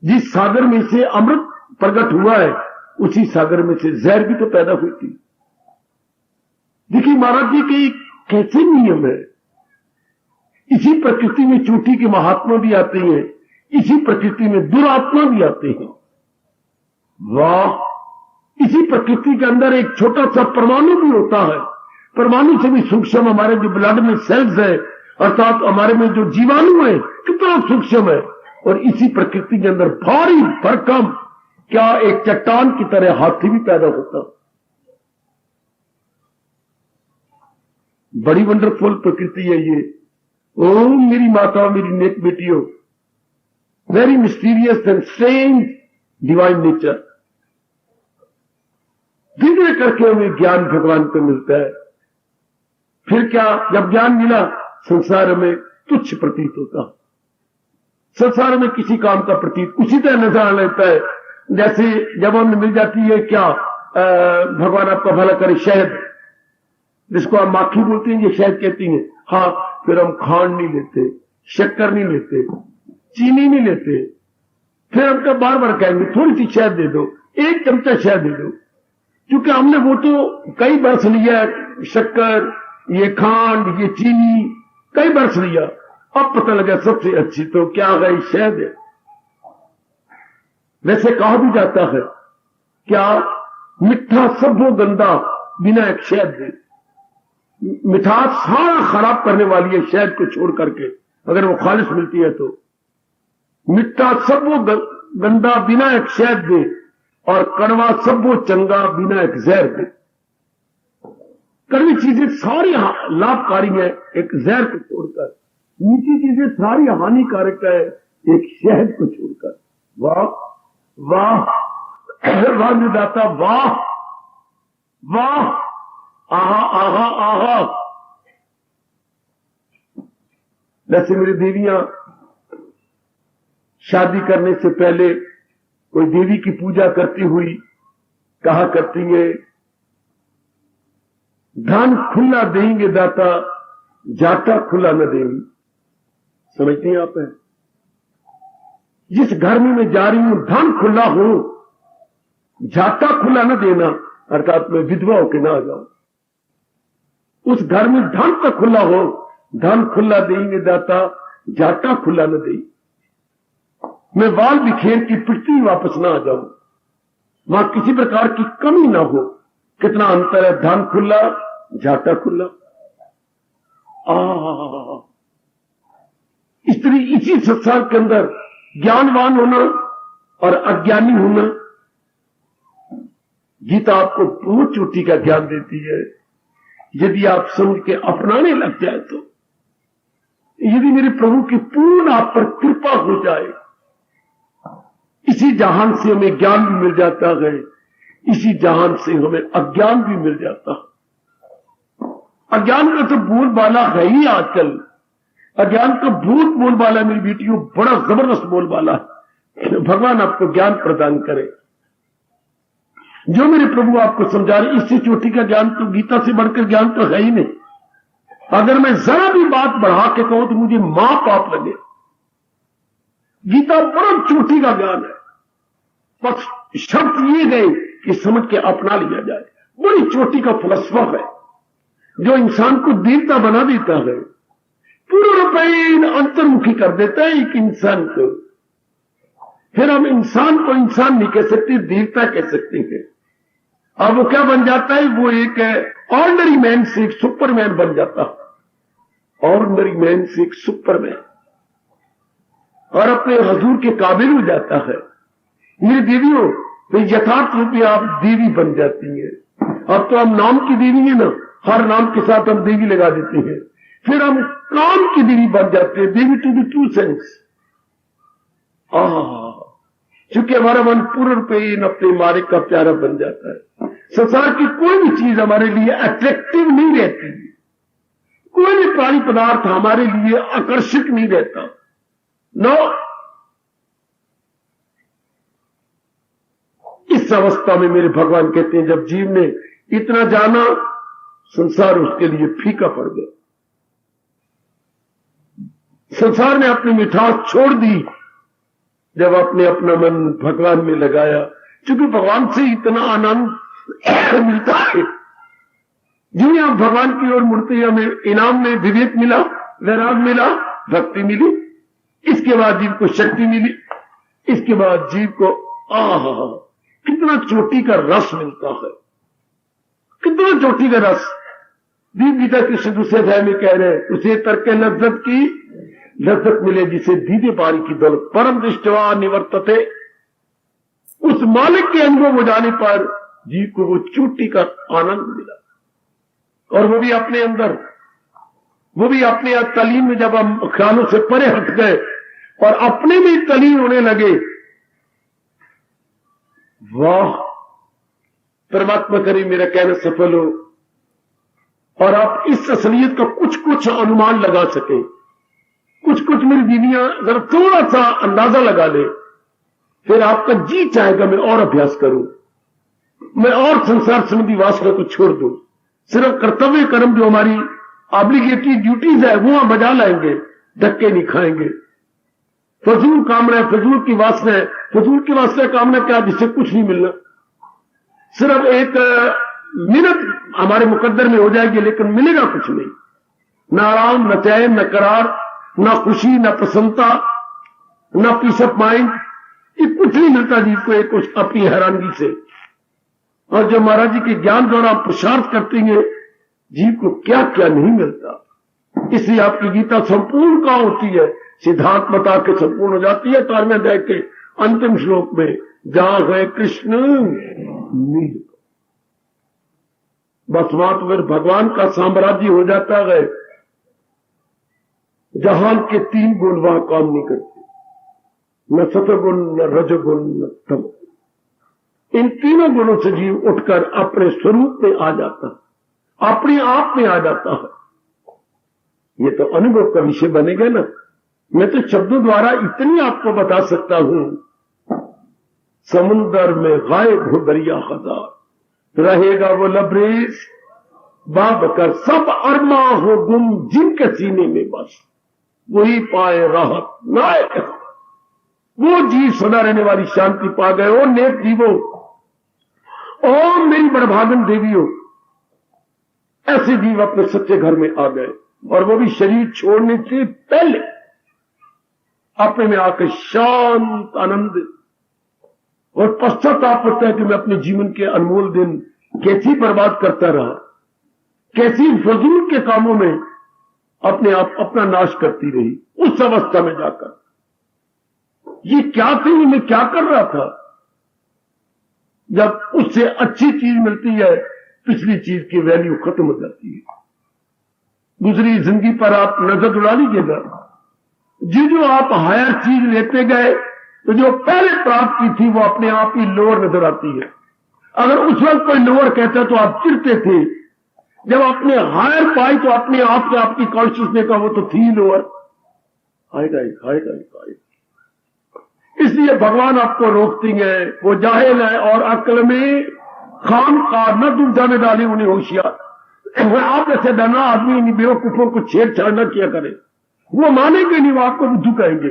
जिस सागर में से अमृत प्रकट हुआ है, उसी सागर में से जहर भी तो पैदा हुई थी। देखिए महाराज जी के कैसे नियम है। इसी प्रकृति में चोटी के महात्मा भी आते हैं, इसी प्रकृति में दुरात्मा भी आते हैं। वाह! इसी प्रकृति के अंदर एक छोटा सा परमाणु भी होता है। परमाणु से भी सूक्ष्म हमारे जो ब्लड में सेल्स है, अर्थात हमारे में जो जीवाणु है, कितना सूक्ष्म है। और इसी प्रकृति के अंदर भारी भरकम, क्या एक चट्टान की तरह हाथी भी पैदा होता। बड़ी वंडरफुल प्रकृति है ये। ओ मेरी माता, मेरी नेक बेटियों, very mysterious and strange divine nature. धीरे करके हमें ज्ञान भगवान को मिलता है। फिर क्या, जब ज्ञान मिला, संसार में तुच्छ प्रतीत होता। संसार में किसी काम का प्रतीत उसी तरह नजर आ लेता है जैसे जब हमें मिल जाती है क्या, भगवान आपका भला करे, शहद, जिसको आप माखी बोलते हैं, ये शहद कहती हैं। हाँ, फिर हम खांड नहीं लेते, शक्कर नहीं लेते, चीनी नहीं लेते। फिर हम तो बार बार कहेंगे थोड़ी सी शहद दे दो, एक चमचा शहद दे दो, क्योंकि हमने वो तो कई बरस लिया, शक्कर, ये खांड, ये चीनी, कई बरस लिया। अब पता लगा सबसे अच्छी तो क्या है, शहद है। वैसे कहा भी जाता है क्या, मिठा सब वो गंदा बिना एक शहद दे। मिठास सारा खराब करने वाली है शहद को छोड़ करके, अगर वो खालिश मिलती है तो। मिठा सब वो गंदा बिना एक शहद दे, और कड़वा सब वो चंगा बिना एक जहर दे। कड़वी चीजें सारी लाभकारी है एक जहर को छोड़कर, मीठी चीजें सारी हानिकारक है एक शहद को छोड़कर। वाह वाह वाह निदाता, वाह वाह, आहा आहा आहा। वैसे मेरी देवियां शादी करने से पहले कोई देवी की पूजा करती हुई कहा करती है, धन खुला देंगे दाता, जाटा खुला न देंगे। समझती हैं आप? है जिस घर में मैं जा रही हूं धन खुला हो, जाटा खुला न देना, अर्थात मैं विधवा होकर ना आ जाऊं। उस घर में धन तो खुला हो, धन खुला देंगे दाता, जाटा खुला न देंगे। मैं बाल बिखेर की पिटती वापस ना आ जाऊं, वहां किसी प्रकार की कमी ना हो। कितना अंतर है, धन खुला, जाटा खुला। स्त्री इसी संसार के अंदर ज्ञानवान होना और अज्ञानी होना। गीता आपको बहुत चोटी का ज्ञान देती है, यदि आप समझ के अपनाने लग जाए तो। यदि मेरे प्रभु की पूर्ण आप पर कृपा हो जाए, इसी जहान से हमें ज्ञान भी मिल जाता है, इसी जहान से हमें अज्ञान भी मिल जाता है। अज्ञान का तो बोलबाला है ही आजकल। अज्ञान का बहुत बोलबाला मेरी बेटियों, बड़ा जबरदस्त बोलबाला है। भगवान आपको ज्ञान प्रदान करे। जो मेरे प्रभु आपको समझा रहे, इससे चोटी का ज्ञान तो, गीता से बढ़कर ज्ञान तो है ही नहीं। अगर मैं जरा भी बात बढ़ा के कहूं तो मुझे मां पाप लगे। गीता बड़ा चोटी का ज्ञान है, बस शब्द ये गए कि समझ के अपना लिया जाए। बड़ी चोटी का फलसफा है जो इंसान को देवता बना देता है, पूर्णपैन अंतर्मुखी कर देता है एक इंसान को। फिर हम इंसान को इंसान नहीं कह सकते, देवता कह सकते हैं। अब वो क्या बन जाता है, वो एक ऑर्डिनरी मैन से एक सुपरमैन बन जाता है। ऑर्डिनरी मैन से एक सुपरमैन, और अपने हजूर के काबिल हो जाता है। मेरी देवियों, तो यथार्थ रूप में आप देवी बन जाती हैं। अब तो हम नाम की देवी है ना, हर नाम के साथ हम देवी लगा देते हैं। फिर हम काम की देवी बन जाते हैं, देवी टू द ट्रू सेंस। चूंकि हमारा मन पूर्ण रूपेण अपने मालिक का प्यारा बन जाता है। संसार की कोई भी चीज हमारे लिए अट्रैक्टिव नहीं रहती, कोई भी प्राणी पदार्थ हमारे लिए आकर्षक नहीं रहता। नो, इस अवस्था में मेरे भगवान कहते हैं, जब जीव ने इतना जाना, संसार उसके लिए फीका पड़ गया। संसार ने अपनी मिठास छोड़ दी जब आपने अपना मन भगवान में लगाया, क्योंकि भगवान से इतना आनंद मिलता है। जो आप भगवान की ओर मुड़ते हैं, हमें इनाम में विवेक मिला, वैराग मिला, भक्ति मिली, इसके बाद जीव को शक्ति मिली, इसके बाद जीव को कितना चोटी का रस मिलता है, कितना चोटी का रस। दीप गीता के दूसरे अध्याय में कह रहे हैं, उसे तर्क लज्जत की लज्जत मिले जिसे दीदे पारी की दौलत, परम दृष्टवा निवर्तते। उस मालिक के अनुभव हो जाने पर जीव को वो चोटी का आनंद मिला, और वो भी अपने अंदर, वो भी अपने तलीन में। जब हम ख्यालों से परे हट गए और अपने में तलीन होने लगे, वाह, परमात्मा करे मेरा कहना सफल हो और आप इस असलियत का कुछ कुछ अनुमान लगा सके, कुछ कुछ मेरी दीदियां जरा थोड़ा सा अंदाजा लगा ले, फिर आपका जी चाहेगा मैं और अभ्यास करूं, मैं और संसार संबंधी वासना को छोड़ दूं। सिर्फ कर्तव्य कर्म जो हमारी ऑब्लिगेटरी ड्यूटीज है वो हम बजा लाएंगे, धक्के नहीं खाएंगे। फजूल कामना है, फजूल की वासना है, फजूल की वासना कामना क्या, जिससे कुछ नहीं मिलना, सिर्फ एक मिनट हमारे मुकद्दर में हो जाएगी, लेकिन मिलेगा कुछ नहीं, न आराम, न चैन, न करार, न खुशी, न प्रसन्नता, न पीस ऑफ माइंड, ये कुछ नहीं मिलता जीव को एक अपनी हैरानगी से। और जो महाराज जी के ज्ञान द्वारा प्रसार करते हैं, जीव को क्या क्या नहीं मिलता। इसलिए आपकी गीता संपूर्ण कहां होती है, सिद्धांत बता के संपूर्ण हो जाती है 12वें अध्याय के अंतिम श्लोक में, जहां गए कृष्ण नील, बस वहां तो फिर भगवान का साम्राज्य हो जाता है। जहां के 3 गुण वहां काम नहीं करते, न सतगुण, न रजगुण, न तमगुण। इन तीनों गुणों से जीव उठकर अपने स्वरूप में आ जाता है, अपने आप में आ जाता है। ये तो अनुभव का विषय बनेगा ना। मैं तो शब्दों द्वारा इतनी आपको बता सकता हूं, समुंदर में गायब हो दरिया हजार, रहेगा वो लबरेज बाब कर, सब अरमा हो गुम जिनके सीने में बस, वही पाए राहत नायक। वो जीव सदा रहने वाली शांति पा गए। ओ नेक जीवो, ओ मेरी बड़भागन देवियों, ऐसे जीव अपने सच्चे घर में आ गए, और वो भी शरीर छोड़ने से पहले अपने में आकर शांत आनंद और पश्चाताप होता है कि मैं अपने जीवन के अनमोल दिन कैसी बर्बाद करता रहा, कैसी फजूल के कामों में अपने आप अपना नाश करती रही। उस अवस्था में जाकर ये क्या थी, मैं क्या कर रहा था। जब उससे अच्छी चीज मिलती है, पिछली चीज की वैल्यू खत्म हो जाती है। दूसरी जिंदगी पर आप नजर उड़ा लीजिएगा, जो आप हायर चीज लेते गए, तो जो पहले प्राप्त की थी वो अपने आप ही लोअर नजर आती है। अगर उस वक्त कोई लोअर कहता तो आप चिढ़ते थे, जब आपने हायर पाई तो अपने आप से आपकी कॉन्शियसनेस का वो तो थी लोअर, आएगा। इसलिए भगवान आपको रोकती है, वो जाहिल है और अक्ल में खाम का न दुविधा में डाली उन्हें होशियार। आप ऐसे डरना आदमी इन बेवकूफों को छेड़छाड़ न किया करे, वो मानेंगे नहीं, वो आपको बुद्धू कहेंगे,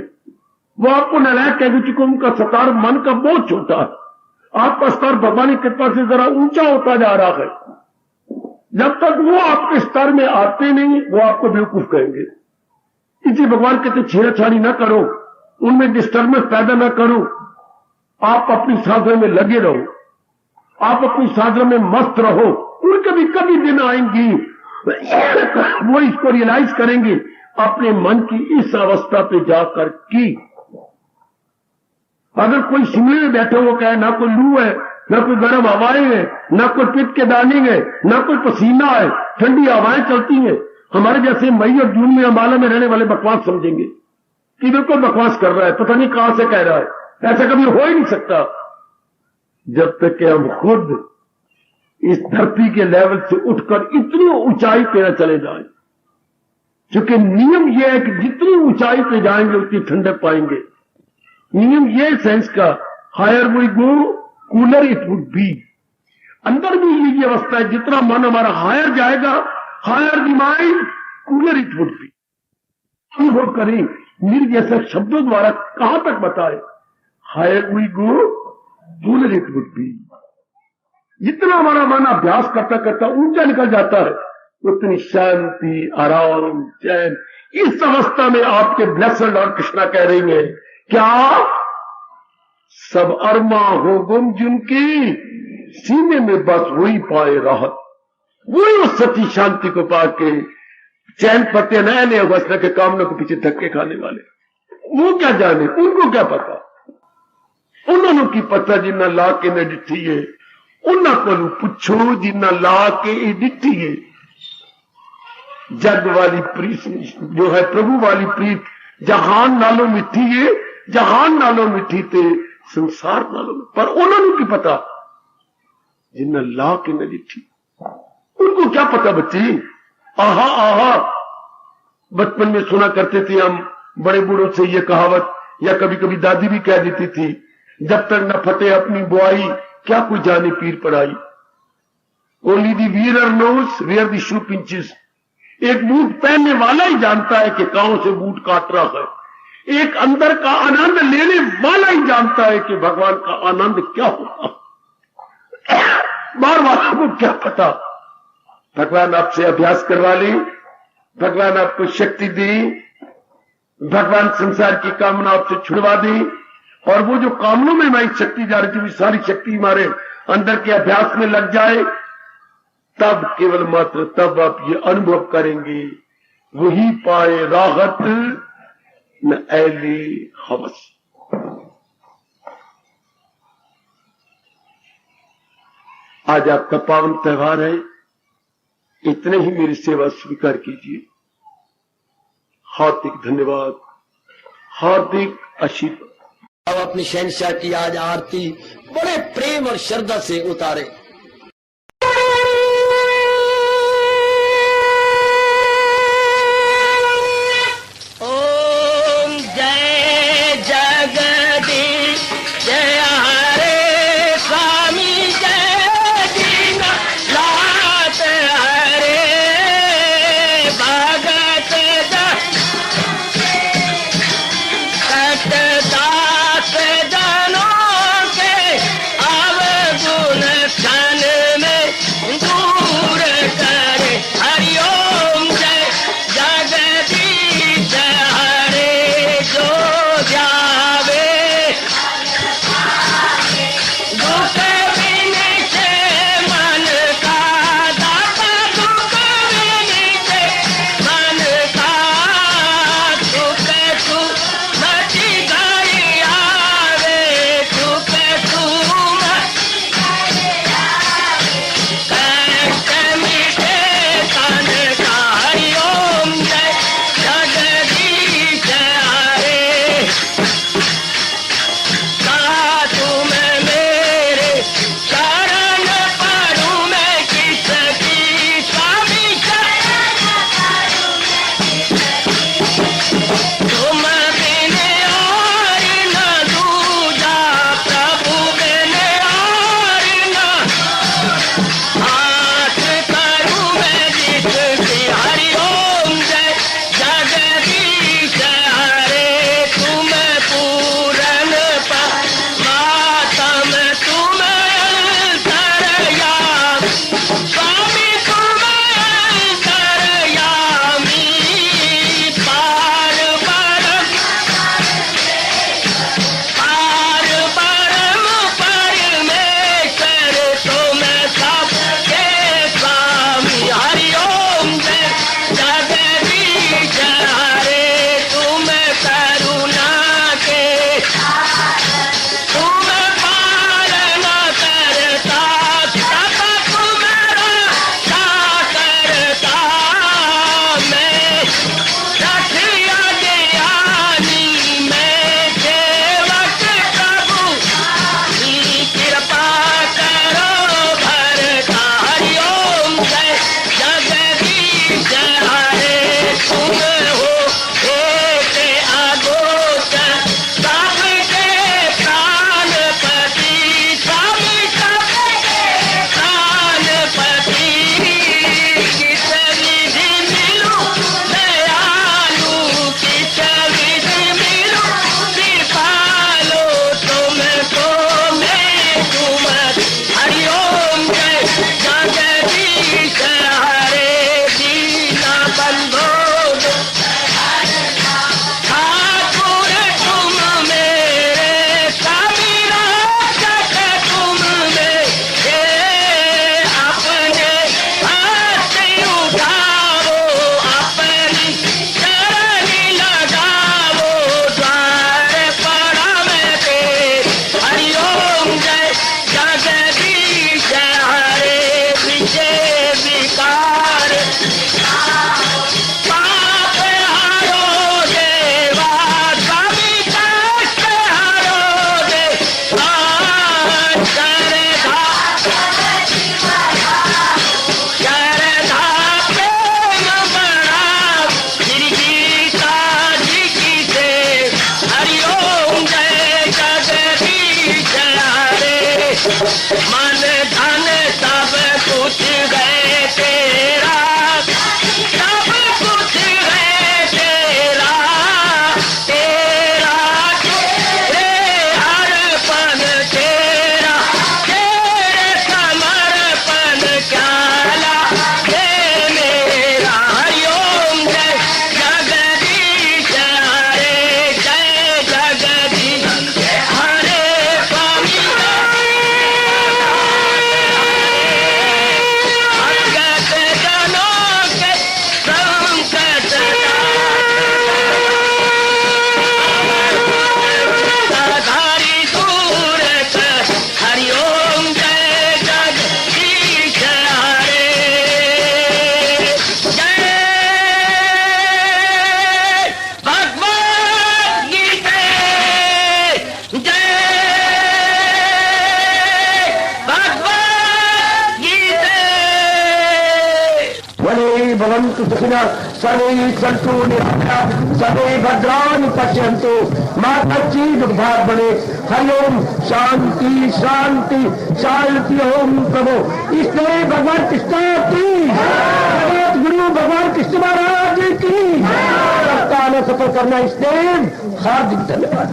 वो आपको नालायक कहेंगे, क्योंकि उनका स्तर मन का बहुत छोटा है। आपका स्तर भगवान की कृपा से जरा ऊंचा होता जा रहा है। जब तक वो आपके स्तर में आते नहीं, वो आपको बेवकूफ कहेंगे। इसलिए भगवान कहते छेड़छाड़ी न करो, उनमें डिस्टर्बेंस पैदा न करो, आप अपनी साधना में लगे रहो, आप अपनी साधना में मस्त रहो। उनके भी कभी दिन आएंगी वो इसको रियलाइज करेंगे अपने मन की इस अवस्था पे जाकर कि अगर कोई शिमले में बैठे वो कहे ना कोई लू है, ना कोई गर्म हवाएं हैं, ना कोई पित्त के दाने हैं, ना कोई पसीना है, ठंडी हवाएं चलती हैं, हमारे जैसे मई और जून में अंबाला में रहने वाले बकवास समझेंगे कि बिल्कुल बकवास कर रहा है, पता नहीं कहां से कह रहा है। ऐसा कभी हो ही नहीं सकता जब तक कि हम खुद इस धरती के लेवल से उठकर इतनी ऊंचाई पे न चले जाएं। क्योंकि नियम यह है कि जितनी ऊंचाई पे जाएंगे उतनी ठंडक पाएंगे। नियम यह सेंस का, higher we go cooler it would be. अंदर भी यही अवस्था है, जितना मन हमारा हायर जाएगा, higher the mind cooler it would be. अनुभव करें, मेरे जैसे शब्दों द्वारा कहां तक बताए। Higher we go cooler it would be. जितना हमारा मन अभ्यास करता करता ऊंचा निकल जाता है, उतनी शांति, आराम, चैन। इस अवस्था में आपके ब्लेस्ड और कृष्णा कह रही है, क्या सब अरमा हो गुम जिनकी, सीने में बस वही पाए राहत। वही उस सच्ची शांति को पाके चैन पत्ते नए नए अवस्था के कामनों के पीछे धक्के खाने वाले, वो क्या जाने, उनको क्या पता। उन्होंने की पता जिन्ना ला के न डिठी है, उन्ना को पुछो जिन्ना ला के डिठी है। जग वाली प्रीत जो है, प्रभु वाली प्रीत जहान नालों मिठी है, जहान नालों मिठी थे संसार नालों में। पर उन्होंने की पता जिन्ना ला के न डिठी, उनको क्या पता बच्ची। आहा आहा, बचपन में सुना करते थे हम बड़े बूढ़ों से ये कहावत, या कभी कभी दादी भी कह देती थी, जब तक न फटे अपनी बुआई क्या कोई जाने पीर पड़ाई। Only the wearer knows where the shoe pinches. एक बूट पहनने वाला ही जानता है कि कहां से बूट काट रहा है। एक अंदर का आनंद लेने वाला ही जानता है कि भगवान का आनंद क्या होगा। बार बार आपको क्या पता। भगवान आपसे अभ्यास करवा ले, भगवान आपको शक्ति दे, भगवान संसार की कामना आपसे छुड़वा दे, और वो जो कामनों में हमारी शक्ति जा रही थी, वो सारी शक्ति हमारे अंदर के अभ्यास में लग जाए, तब केवल मात्र तब आप ये अनुभव करेंगे, वही पाए राहत न ऐले हवस। आज आपका पावन त्योहार है, इतने ही मेरी सेवा स्वीकार कीजिए। हार्दिक धन्यवाद, हार्दिक आशीर्वाद। अब अपनी शहंशाह की आज आरती बड़े प्रेम और श्रद्धा से उतारे। ओम जय जगदीश जय हरे स्वामी जय दीना लात हरे भगत दास जनों के अवगुण सर्वे भवन्तु सुखिनः सर्वे सन्तु निरामयाः सर्वे भद्राणि पश्यन्तु मा कश्चित् दुःखात् भवेत्। हरि ओम शांति शांति शांति। ओम प्रभु इसलिए भगवान कृष्ण की जगत गुरु भगवान कृष्ण महाराज की सप्ताह में सफल करना इसलिए हार्दिक धन्यवाद।